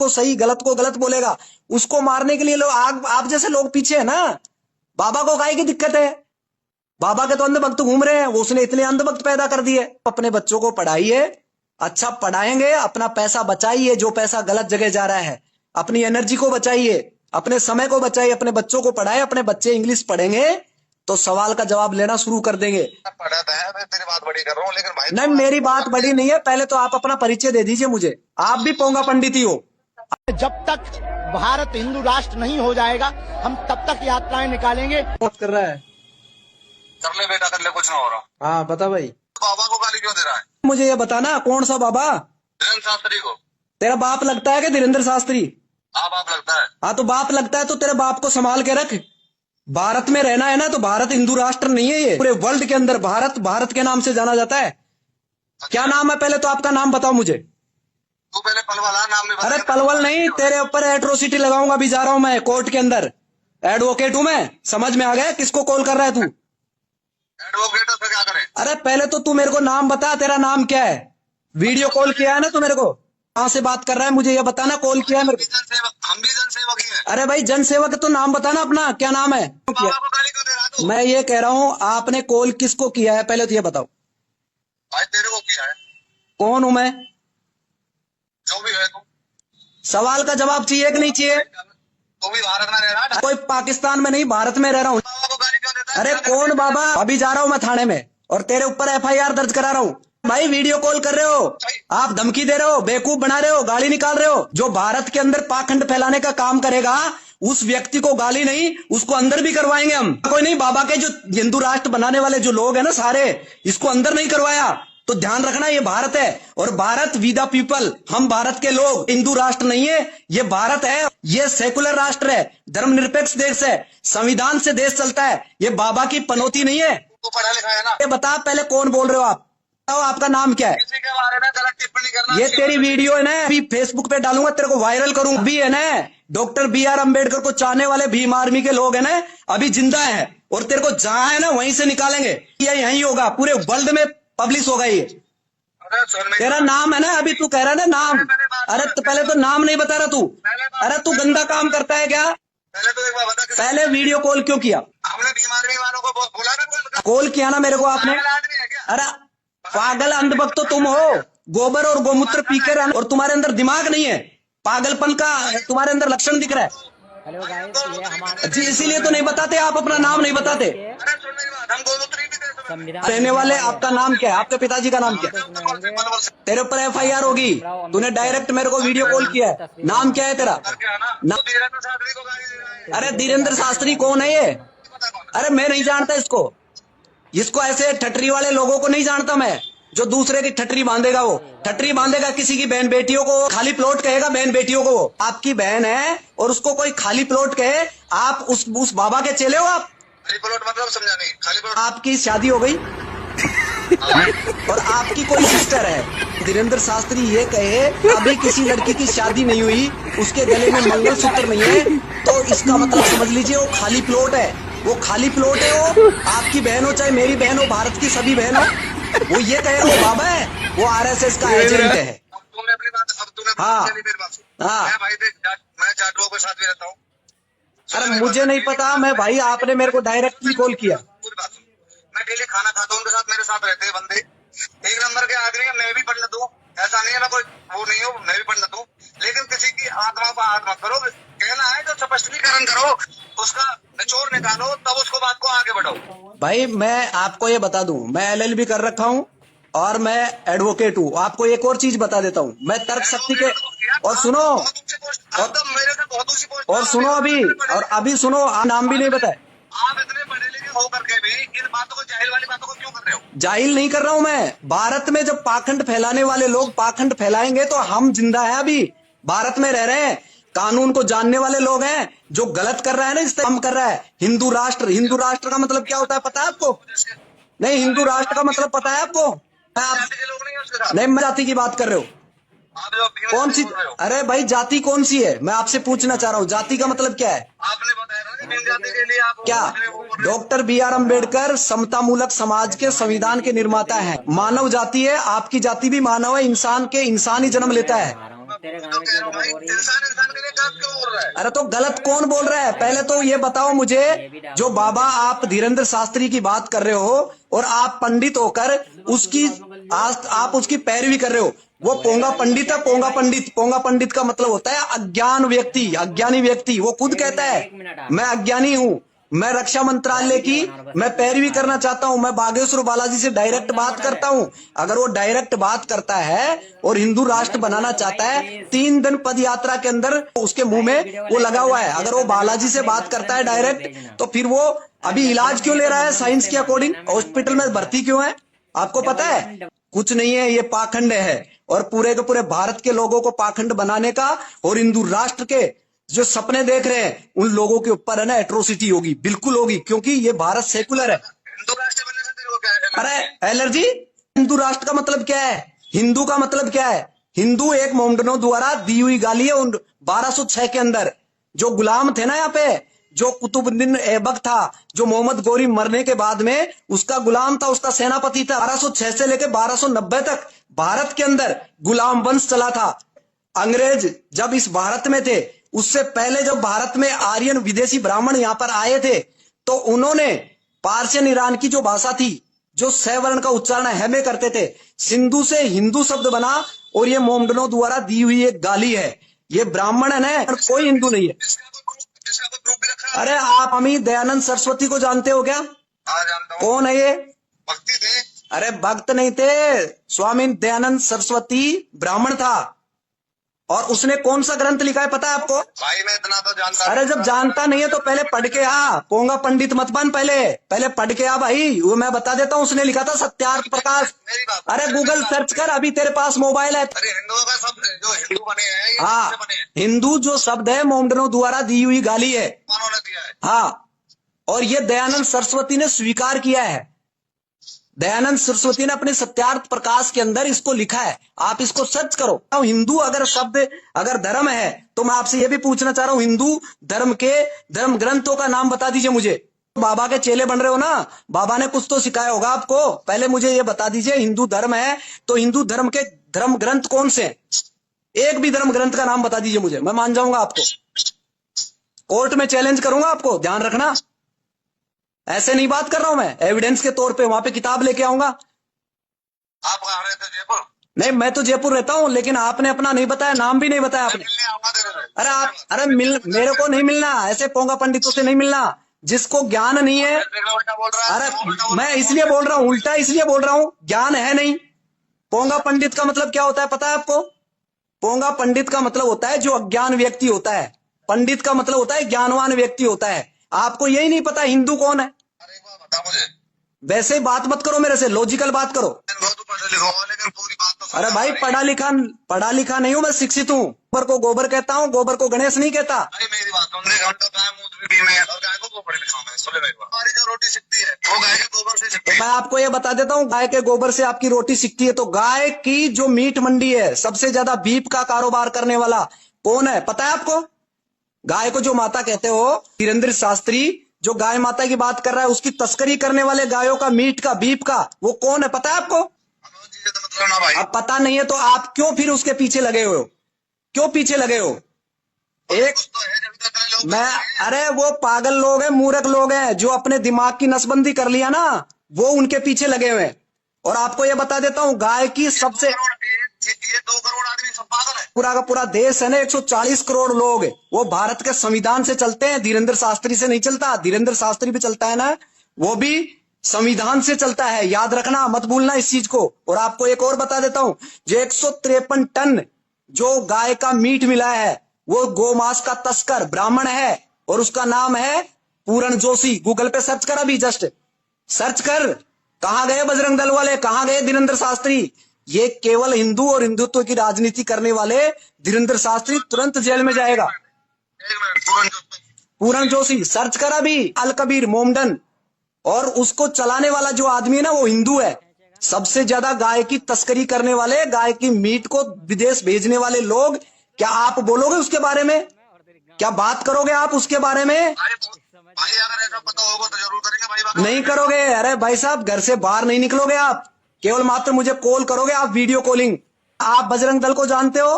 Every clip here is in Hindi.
को सही, गलत को गलत बोलेगा। उसको मारने के लिए लोग, आप जैसे लोग पीछे है ना। बाबा को काहे की दिक्कत है? बाबा के तो अंधभक्त घूम रहे हैं, वो उसने इतने अंधभक्त पैदा कर दिए। अपने बच्चों को पढ़ाइए, अच्छा पढ़ाएंगे, अपना पैसा बचाइए, जो पैसा गलत जगह जा रहा है। अपनी एनर्जी को बचाइए, अपने समय को बचाइए, अपने बच्चों को पढ़ाए। अपने बच्चे इंग्लिश पढ़ेंगे तो सवाल का जवाब लेना शुरू कर देंगे। पढ़ाता है, मैं तेरी बात बड़ी कर रहा हूँ, लेकिन भाई नहीं, मेरी बात बड़ी नहीं है। पहले तो आप अपना परिचय दे दीजिए मुझे। आप भी पोंगा पंडित ही हो। जब तक भारत हिंदू राष्ट्र नहीं हो जाएगा, हम तब तक यात्राएं निकालेंगे। बात कर रहा है, कर ले बेटा, कर ले, कुछ ना हो रहा। हाँ बता भाई। बाबा को गाली क्यों दे रहा है? मुझे ये बताना, कौन सा बाबा? धीरेन्द्र शास्त्री को। तेरा बाप लगता है कि धीरेन्द्र शास्त्री? हाँ बाप लगता है। हाँ तो बाप लगता है तो तेरे बाप को संभाल के रख। भारत में रहना है ना, तो भारत हिंदू राष्ट्र नहीं है ये। पूरे वर्ल्ड के अंदर भारत के नाम से जाना जाता है। क्या नाम है पहले तो आपका नाम बताओ मुझे। तू पहले पलवल नाम नहीं। अरे पलवल नहीं, तेरे ऊपर एट्रोसिटी लगाऊंगा। अभी जा रहा हूं मैं कोर्ट के अंदर, एडवोकेट हूं मैं। समझ में आ गया किसको कॉल कर रहा है तू? एडवोकेट पे क्या करे? अरे पहले तो तू मेरे को नाम बता, तेरा नाम क्या है? वीडियो कॉल किया है ना तू मेरे को? कहां से बात कर रहा है मुझे ये बताना। कॉल किया है मेरे को? हम भी जनसेवक ही हैं। अरे भाई जनसेवक तो नाम बताना अपना, क्या नाम है? बाबा को गाली क्यों दे रहा तू? मैं ये कह रहा हूँ, आपने कॉल किसको किया है पहले तो ये बताओ। भाई तेरे को किया है। कौन हूं मैं? जो भी है तू। सवाल का जवाब चाहिए कि नहीं चाहिए? तू भी भारत में रह रहा है। कोई पाकिस्तान में नहीं, भारत में रह रहा हूँ। बाबा को गाली क्यों देता है? अरे कौन बाबा? अभी जा रहा हूँ मैं थाने में और तेरे ऊपर एफआईआर दर्ज करा रहा हूँ। भाई वीडियो कॉल कर रहे हो, आप धमकी दे रहे हो, बेवकूफ बना रहे हो, गाली निकाल रहे हो। जो भारत के अंदर पाखंड फैलाने का काम करेगा, उस व्यक्ति को गाली नहीं, उसको अंदर भी करवाएंगे हम। कोई नहीं, बाबा के जो हिंदू राष्ट्र बनाने वाले जो लोग हैं ना सारे, इसको अंदर नहीं करवाया तो ध्यान रखना, ये भारत है और भारत वी द पीपल। हम भारत के लोग, हिंदू राष्ट्र नहीं है ये, भारत है। ये सेकुलर राष्ट्र है, धर्मनिरपेक्ष देश है, संविधान से देश चलता है। ये बाबा की पनौती नहीं है। तू पढ़ा लिखा है ना? ये बता पहले कौन बोल रहे हो आप? बताओ आपका नाम क्या है? किसी के बारे में गलत टिप्पणी करना। ये तेरी वीडियो है ना, अभी फेसबुक पे डालूंगा, तेरे को वायरल करूंगा। अभी है ना, डॉक्टर BR अम्बेडकर को चाहने वाले भीम आर्मी के लोग है ना, अभी जिंदा है और तेरे को जहां है ना वहीं से निकालेंगे। ये यहीं होगा, पूरे वर्ल्ड में पब्लिश होगा ये। तेरा नाम है ना, अभी तू कह रहा है ना नाम। अरे तो पहले तो नाम नहीं बता रहा तू। अरे तू गंदा काम करता है क्या? पहले तो एक बार बता। पहले वीडियो कॉल क्यों किया? हमने भीम आर्मी वालों को बोला ना, कॉल किया ना मेरे को आपने? आदमी है क्या? अरे पागल अंधभक्त तो तुम हो, गोबर और गोमूत्र पीकर, और तुम्हारे अंदर दिमाग नहीं है। पागलपन का तुम्हारे अंदर लक्षण दिख रहा है। हेलो गाइस, ये हमारा जी इसीलिए तो नहीं बताते आप, अपना नाम नहीं बताते। अरे सुन मेरी बात, हम गोमूत्री भी दे संविधान रहने वाले, आपका नाम क्या है? आपके पिताजी का नाम क्या है? तेरे ऊपर FIR होगी। तूने डायरेक्ट मेरे को वीडियो कॉल किया है। नाम क्या है तेरा? अरे धीरेन्द्र शास्त्री कौन है ये? अरे मैं नहीं जानता इसको। इसको ऐसे ठटरी वाले लोगों को नहीं जानता मैं, जो दूसरे की ठटरी बांधेगा। वो ठटरी बांधेगा किसी की बहन बेटियों को, खाली प्लॉट कहेगा बहन बेटियों को। वो आपकी बहन है और उसको कोई खाली प्लॉट कहे, आप उस बाबा के चेले हो आप? खाली प्लॉट मतलब समझा नहीं। खाली प्लॉट आपकी शादी हो गई और आपकी कोई सिस्टर है। धीरेन्द्र शास्त्री ये कहे अभी किसी लड़की की शादी नहीं हुई, उसके गले में मंगलसूत्र नहीं है, तो इसका मतलब समझ लीजिए वो खाली प्लॉट है। वो खाली प्लॉट है। वो आपकी बहन हो चाहे मेरी बहन हो, भारत की सभी बहन हो, वो ये कहे वो बाबा है, वो RSS का एजेंट है। अब तूने अपनी बात, अब तूने हाँ। मेरी बात सुन। हाँ। मैं भाई देख, मैं जाटुओं के साथ भी रहता हूँ। अरे मुझे नहीं पता, मैं भाई आपने मेरे को डायरेक्टली कॉल किया। पूरी बात सुन, मैं डेली खाना खाता हूँ, उनके साथ मेरे साथ रहते हैं बंदे, एक नंबर के आदमी है। मैं भी पंडित हूँ, ऐसा नहीं है मैं कोई वो नहीं हूँ, मैं भी पंडित हूँ। लेकिन किसी की आत्मा पर हाथ मत करो। कहना है तो स्पष्टीकरण करो, उसका निचोड़ निकालो, तब उसको बात को आगे बढ़ाओ। भाई मैं आपको ये बता दूं, मैं LLB कर रखा हूँ और मैं एडवोकेट हूँ। आपको एक और चीज बता देता हूँ, मैं तर्क शक्ति के, और सुनो, और सुनो अभी सुनो, नाम भी नहीं बताए। आप इतने पढ़े लिखे हो करके भी इन बातों को, जाहिल वाली बातों को क्यों कर रहे हो? जाहिल नहीं कर रहा हूं मैं। भारत में जब पाखंड फैलाने वाले लोग पाखंड फैलाएंगे तो हम जिंदा है, अभी भारत में रह रहे हैं, कानून को जानने वाले लोग हैं। जो गलत कर रहा है ना, इस काम कर रहा है। हिंदू राष्ट्र का मतलब क्या होता है पता है आपको? नहीं, हिंदू राष्ट्र का मतलब पता है आपको? नहीं, मैं जाति की बात कर रहे हो। कौन सी? अरे भाई जाति कौन सी है, मैं आपसे पूछना चाह रहा हूँ। जाति का मतलब क्या है? आपने बताया ना कि बिन जाति के लिए आप क्या? डॉक्टर BR अम्बेडकर समता मूलक समाज के संविधान के निर्माता हैं। मानव जाति है, आपकी जाति भी मानव है, इंसान ही जन्म लेता है। तेरे गाँव तो में कह रहा क्यों हूँ दर्द भाई, हो रही है? इंसान इंसान के लिए गलत क्यों बोल रहा है? अरे तो गलत कौन बोल रहा है? पहले तो ये बताओ मुझे, जो बाबा आप धीरेन्द्र शास्त्री की बात कर रहे हो और आप पंडित होकर उसकी आज आप उसकी पैरवी कर रहे हो, वो पोंगा पंडित है। पोंगा पंडित का मतलब होता है अज्ञान व्यक्ति, अज्ञानी व्यक्ति। वो खुद कहता है मैं अज्ञानी हूं, मैं रक्षा मंत्रालय की मैं पैरवी करना चाहता हूं, मैं बागेश्वर बालाजी से डायरेक्ट बात करता हूं। अगर वो डायरेक्ट बात करता है और हिंदू राष्ट्र बनाना चाहता है, 3 दिन पद यात्रा के अंदर उसके मुंह में वो लगा हुआ है। अगर वो बालाजी से बात करता है डायरेक्ट, तो फिर वो अभी इलाज क्यों ले रहा है साइंस के अकॉर्डिंग? हॉस्पिटल में भर्ती क्यों है? आपको पता है? कुछ नहीं है, ये पाखंड है। और पूरे के पूरे भारत के लोगों को पाखंड बनाने का और हिंदू राष्ट्र के जो सपने देख रहे हैं उन लोगों के ऊपर है ना एट्रोसिटी होगी, बिल्कुल होगी, क्योंकि ये भारत सेकुलर है। हिंदू राष्ट्र बनने से तेरे को क्या है? अरे एलर्जी, हिंदू राष्ट्र का मतलब क्या है? हिंदू का मतलब क्या है? हिंदू एक मोमडनों द्वारा दी हुई गाली है। 1206 के अंदर जो गुलाम थे ना, यहाँ पे जो कुतुबुद्दीन ऐबक था, जो मोहम्मद गोरी मरने के बाद में उसका गुलाम था, उसका सेनापति था। 1206 से लेकर 1290 तक भारत के अंदर गुलाम वंश चला था। अंग्रेज जब इस भारत में थे, उससे पहले जब भारत में आर्यन विदेशी ब्राह्मण यहाँ पर आए थे, तो उन्होंने पार्शियन ईरान की जो भाषा थी, जो सवर्ण का उच्चारण है में करते थे, सिंधु से हिंदू शब्द बना। और ये मोमडनों द्वारा दी हुई एक गाली है। ये ब्राह्मण है ना, कोई हिंदू नहीं है। इसका कोई प्रूफ भी रखा है? अरे आप अमी दयानंद सरस्वती को जानते हो क्या? हाँ, जानता हूँ। कौन है ये? भक्ति थे। अरे भक्त नहीं थे, स्वामी दयानंद सरस्वती ब्राह्मण था। और उसने कौन सा ग्रंथ लिखा है पता है आपको? भाई मैं इतना तो जानता। अरे जब जानता नहीं है तो पहले पढ़ के आ। पोंगा पंडित मत बन, पहले पढ़ के आ भाई। वो मैं बता देता हूँ, उसने लिखा था सत्यार्थ प्रकाश। मेरी बात। अरे गूगल सर्च कर, अभी तेरे पास मोबाइल है। अरे हिंदुओं का शब्द जो हिंदू बने हैं, ये हाँ, किससे बने हैं? हिंदू जो शब्द है मोमडनों द्वारा दी हुई गाली है। उन्होंने दिया है। हाँ, और ये दयानंद सरस्वती ने स्वीकार किया है। दयानंद सरस्वती ने अपने सत्यार्थ प्रकाश के अंदर इसको लिखा है। आप इसको सर्च करो। हिंदू अगर शब्द अगर धर्म है, तो मैं आपसे ये भी पूछना चाह रहा हूं, हिंदू धर्म के धर्म ग्रंथों का नाम बता दीजिए मुझे। बाबा के चेले बन रहे हो ना, बाबा ने कुछ तो सिखाया होगा आपको। पहले मुझे ये बता दीजिए, हिंदू धर्म है तो हिंदू धर्म के धर्म ग्रंथ कौन से हैं? एक भी धर्म ग्रंथ का नाम बता दीजिए मुझे, मैं मान जाऊंगा आपको। कोर्ट में चैलेंज करूंगा आपको, ध्यान रखना। ऐसे नहीं बात कर रहा हूं मैं, एविडेंस के तौर पे वहां पे किताब लेके आऊंगा। आप कहाँ रहते थे? जयपुर? नहीं, मैं तो जयपुर रहता हूं, लेकिन आपने अपना नहीं बताया, नाम भी नहीं बताया आपने। मिलने आऊंगा तेरे से। अरे मेरे को नहीं मिलना, ऐसे पोंगा पंडितों से नहीं मिलना जिसको ज्ञान नहीं है। देखना उल्टा बोल रहा है। अरे मैं इसलिए बोल रहा हूँ, उल्टा इसलिए बोल रहा हूँ, ज्ञान है नहीं। पोंगा पंडित का मतलब क्या होता है पता है आपको? पोंगा पंडित का मतलब होता है जो अज्ञान व्यक्ति होता है। पंडित का मतलब होता है ज्ञानवान व्यक्ति होता है। आपको यही नहीं पता हिंदू कौन है? अरे एक बात बता मुझे। वैसे ही बात मत करो मेरे से, लॉजिकल बात करो। बहुत पढ़े लिखो हो, लेकिन पूरी बात तो समझ अरे भाई, पढ़ा लिखा नहीं हूं मैं, शिक्षित हूँ। गोबर को गोबर कहता हूँ, गोबर को गणेश नहीं कहता। अरे मेरी बात सुन, देख हम तो गाय मूत्र भी में और गाय को पढ़े लिखा मैं। सुन ले मेरी बात, हमारी जो रोटी सिकती है वो गाय के गोबर से सिकती मैं है। आपको ये बता देता हूँ, गाय के गोबर से आपकी रोटी सिकती है। तो गाय की जो मीट मंडी है, सबसे ज्यादा बीफ का कारोबार करने वाला कौन है पता है आपको? गाय को जो माता कहते हो, धीरेन्द्र शास्त्री जो गाय माता की बात कर रहा है, उसकी तस्करी करने वाले गायों का मीट का बीफ का वो कौन है पता है आपको? हमें चीजें तो मतलब ना भाई। अब पता नहीं है तो आप क्यों फिर उसके पीछे लगे हो? क्यों पीछे लगे हो? एक कुछ तो है जब तक लोग मैं अरे वो पागल लोग हैं, मूर्ख लोग हैं, जो अपने दिमाग की नसबंदी कर लिया ना, वो उनके पीछे लगे हुए हैं। और आपको ये बता देता हूँ, गाय की सबसे ये 2 करोड़ आदमी सब पागल है। पूरा का पूरा देश है ना, 140 करोड़ लोग, वो भारत के संविधान से चलते हैं। धीरेन्द्र शास्त्री से नहीं चलता। धीरेन्द्र शास्त्री भी चलता है ना, वो भी संविधान से चलता है। याद रखना, मत भूलना इस चीज को। और आपको एक और बता देता हूं, जो 153 टन जो गाय का मीट मिला है, वो गोमांस का तस्कर ब्राह्मण है और उसका नाम है पूरण जोशी। गूगल पे सर्च कर, अभी जस्ट सर्च कर। कहां गए बजरंग दल वाले, कहां गए धीरेन्द्र शास्त्री? ये केवल हिंदू और हिंदुत्व की राजनीति करने वाले धीरेन्द्र शास्त्री तुरंत जेल में जाएगा। एक मिनट, पूरण जोशी सर्च कर अभी। अल कबीर मोमडन, और उसको चलाने वाला जो आदमी है ना, वो हिंदू है। सबसे ज्यादा गाय की तस्करी करने वाले, गाय की मीट को विदेश भेजने वाले लोग। क्या आप बोलोगे उसके बारे में? क्या बात करोगे आप उसके बारे में? भाई अगर ऐसा पता होगा तो जरूर करेंगे भाई। नहीं करोगे। अरे भाई साहब, घर से बाहर नहीं निकलोगे आप, केवल मात्र मुझे कॉल करोगे आप, वीडियो कॉलिंग। आप बजरंग दल को जानते हो?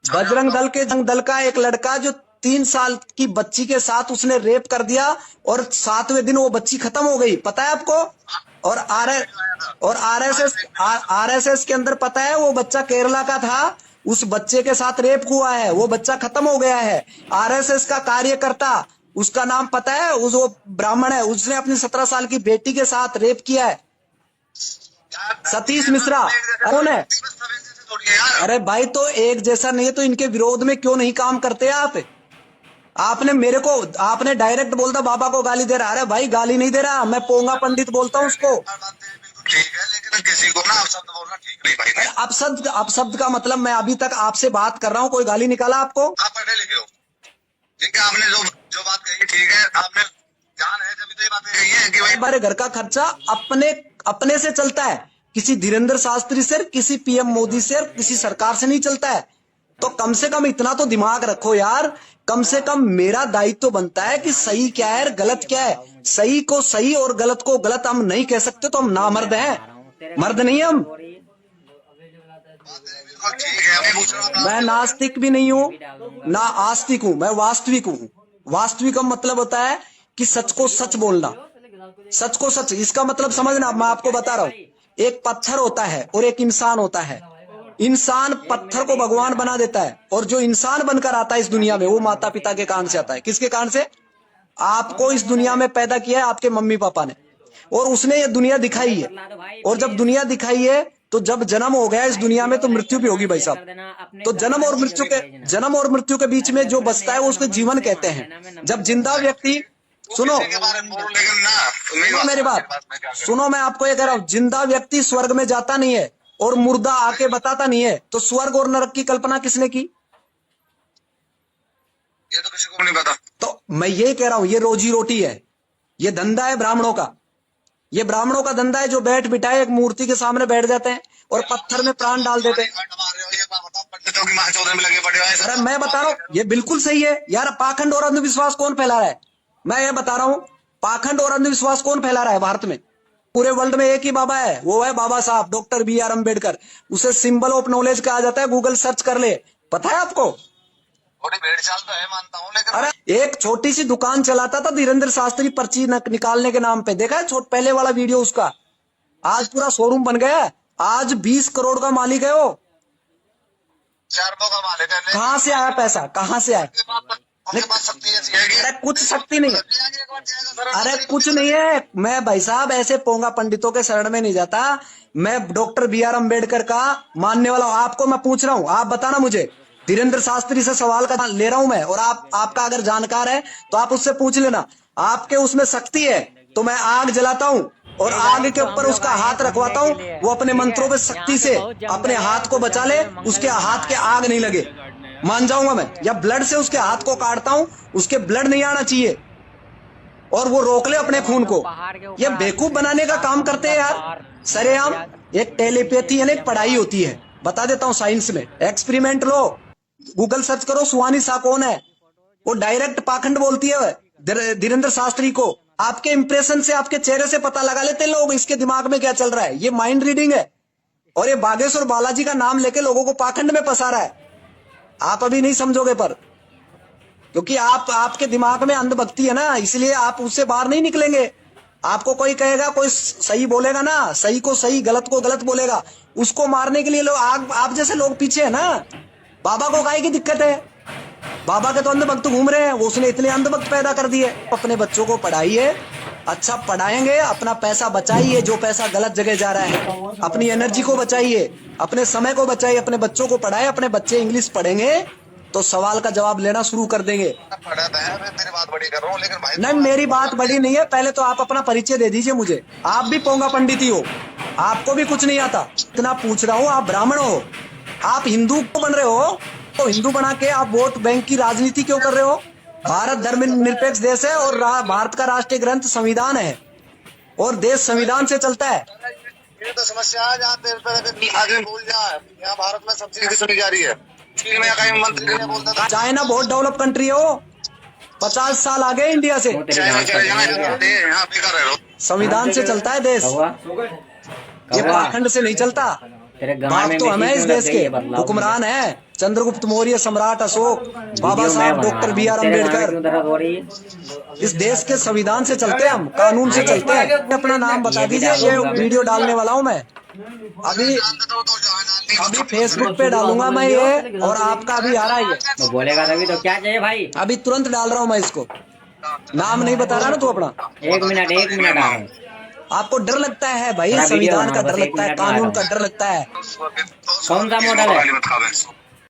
बजरंग दल का एक लड़का जो 3 साल की बच्ची के साथ उसने रेप कर दिया और 7वें दिन वो बच्ची खत्म हो गई, पता है आपको? और आरएसएस के अंदर पता है वो बच्चा केरला का था, उस बच्चे के साथ रेप हुआ है, वो बच्चा खत्म हो गया है। आरएसएस का कार्यकर्ता, उसका नाम पता है, वो ब्राह्मण है, उसने अपनी 17 साल की बेटी के साथ रेप किया है। सतीश मिश्रा कौन है? अरे भाई तो एक जैसा नहीं है तो इनके विरोध में क्यों नहीं काम करते आप? आपने डायरेक्ट बोल दिया बाबा को गाली दे रहा। अरे भाई गाली नहीं दे रहा, मैं पोंगा पंडित बोलता हूँ उसको। ठीक है, लेकिन किसी को ना अपशब्द बोलना ठीक नहीं भाई। अपशब्द का मतलब मैं अभी तक आपसे बात कर रहा हूँ, कोई गाली निकाला आपको? आप पढ़े लिखे हो, ठीक है, आपने जो बात कही ठीक है, आपने ध्यान है जब तो ये बातें कही है कि भाई हमारे घर का खर्चा अपने से चलता है, किसी धीरेन्द्र शास्त्री से, किसी पीएम मोदी से, किसी सरकार से नहीं चलता है। तो कम से कम इतना तो दिमाग रखो यार। कम से कम मेरा दायित्व तो बनता है कि सही क्या है गलत क्या है। सही को सही और गलत को गलत हम नहीं कह सकते, तो हम नामर्द हैं, मर्द नहीं हम। ठीक है, मैं पूछ रहा हूँ मैं नास्तिक भी नहीं हूँ ना आस्तिक हूँ, मैं वास्तविक हूँ। वास्तविक का मतलब होता है कि सच को सच बोलना, सच को सच। इसका मतलब समझना, मैं आपको बता रहा हूँ, एक पत्थर होता है और एक इंसान होता है। इंसान पत्थर को भगवान बना देता है, और जो इंसान बनकर आता है इस दुनिया में वो माता पिता के कारण से आता है। किसके कारण से? आपको इस दुनिया में पैदा किया है आपके मम्मी पापा ने, और उसने ये दुनिया दिखाई है। और जब दुनिया दिखाई है तो जब जन्म हो गया इस दुनिया में तो मृत्यु भी होगी भाई साहब। तो जन्म और मृत्यु के बीच में जो बचता है वो उसको जीवन कहते हैं। जब जिंदा व्यक्ति, सुनो मेरी बात सुनो, मैं आपको ये कह रहा हूँ, जिंदा व्यक्ति स्वर्ग में जाता नहीं है और मुर्दा आके बताता नहीं है। तो स्वर्ग और नरक की कल्पना किसने की? ये तो किसी को नहीं पता। तो मैं ये कह रहा हूं, ये रोजी रोटी है, ये धंधा है ब्राह्मणों का। ये ब्राह्मणों का धंधा है, जो बैठ बिठाए एक मूर्ति के सामने बैठ जाते हैं और पत्थर में प्राण डाल देते हैं। पंडितों की महाचौधरी में लगे पड़े हैं। अरे मैं बता रहा हूँ, ये बिल्कुल सही है यार। पाखंड और अंधविश्वास कौन फैला रहा है? मैं ये बता रहा हूँ, पाखंड और अंधविश्वास कौन फैला रहा है भारत में? पूरे वर्ल्ड में एक ही बाबा है, वो है बाबा साहब डॉक्टर BR अम्बेडकर। उसे सिंबल ऑफ नॉलेज कहा जाता है, गूगल सर्च कर ले, पता है आपको? थोड़ी भेड़ चाल तो है मानता हूँ, लेकिन अरे एक छोटी सी दुकान चलाता था धीरेन्द्र शास्त्री पर्ची निकालने के नाम पे, देखा है पहले वाला वीडियो उसका? आज पूरा शोरूम बन गया है, आज 20 करोड़ का मालिक है वो। 4 का मालिक है। कहाँ से आया पैसा, कहाँ से आया? अरे कुछ शक्ति नहीं है, अरे कुछ नहीं है। मैं भाई साहब ऐसे पोंगा पंडितों के शरण में नहीं जाता। मैं डॉक्टर BR अम्बेडकर का मानने वाला हूँ। आपको मैं पूछ रहा हूँ, आप बताना मुझे, धीरेन्द्र शास्त्री से सवाल का ले रहा हूं मैं, और आपका अगर जानकार है तो आप उससे पूछ लेना। आपके उसमें शक्ति है तो मैं आग जलाता हूं और आग के ऊपर उसका हाथ रखवाता हूं, वो अपने मंत्रों पे शक्ति से अपने हाथ को बचा ले, उसके हाथ के आग नहीं लगे, मान जाऊंगा मैं। या ब्लड से उसके हाथ को काटता हूं, उसके ब्लड नहीं आना चाहिए और वो रोक ले अपने खून को। ये बेवकूफ बनाने का काम करते हैं यार सरेआम। एक टेलीपैथी है, एक पढ़ाई होती है, बता देता हूँ साइंस में। एक्सपेरिमेंट लो, गूगल सर्च करो, सुहानी शाह कौन है, वो डायरेक्ट पाखंड बोलती है धीरेन्द्र शास्त्री को। आपके इंप्रेशन से, आपके चेहरे से पता लगा लेते हैं लोग इसके दिमाग में क्या चल रहा है। ये माइंड रीडिंग है, और ये बागेश्वर बालाजी का नाम लेके लोगों को पाखंड में फंसा रहा है। आप अभी नहीं समझोगे, पर क्योंकि आपके दिमाग में अंधभक्ति है ना, इसलिए आप उससे बाहर नहीं निकलेंगे। आपको कोई कहेगा, कोई सही बोलेगा ना, सही को सही गलत को गलत बोलेगा, उसको मारने के लिए लोग आप जैसे लोग पीछे है ना। बाबा को काहे की दिक्कत है? बाबा के तो अंधभक्त घूम रहे हैं, वो उसने इतने अंधभक्त पैदा कर दिए। अपने बच्चों को पढ़ाइए, अच्छा पढ़ाएंगे, अपना पैसा बचाइए जो पैसा गलत जगह जा रहा है, अपनी एनर्जी को बचाइए, अपने समय को बचाइए, अपने बच्चों को पढ़ाए। अपने बच्चे इंग्लिश पढ़ेंगे तो सवाल का जवाब लेना शुरू कर देंगे। मेरी बात बड़ी कर रहा हूँ, लेकिन भाई नहीं, मेरी बात बड़ी नहीं है। पहले तो आप अपना परिचय दे दीजिए मुझे। आप भी पोंगा पंडित ही हो, आपको भी कुछ नहीं आता। इतना पूछ रहा हूँ, आप ब्राह्मण हो, आप हिंदू क्यों बन रहे हो? तो हिंदू बना के आप वोट बैंक की राजनीति क्यों कर रहे हो? भारत धर्मनिरपेक्ष देश है और भारत का राष्ट्रीय ग्रंथ संविधान है, और देश संविधान से चलता है। ये तो समस्या है, जहाँ आगे भूल जाए, यहाँ भारत में सब चीजें सुनी जा रही है। चीन में कहीं मंत्री ने बोलता था, चाइना बहुत डेवलप कंट्री है, वो 50 साल आगे इंडिया से। संविधान से चलता है देश, ये पाखंड से नहीं चलता। बाप तो हमें इस देश के हुक्मरान है, चंद्रगुप्त मौर्य, सम्राट अशोक, बाबा साहब डॉक्टर बी आर अम्बेडकर। इस देश के संविधान से चलते हैं हम, कानून से चलते हैं। अपना नाम बता दीजिए, ये वीडियो डालने वाला हूँ मैं। अभी फेसबुक पे डालूंगा मैं ये, और आपका अभी आ रहा है ये। तो बोलेगा तभी तो, क्या चाहिए भाई? अभी तुरंत डाल रहा हूँ मैं इसको। नाम नहीं बता रहा ना तू अपना। 1 मिनट आ रहा हूँ। आपको डर लगता है भाई, वीडियो संविधान बना, का बस डर 1 लगता है, मिनट कानून बना का डर लगता है। कौन सा मॉडल है?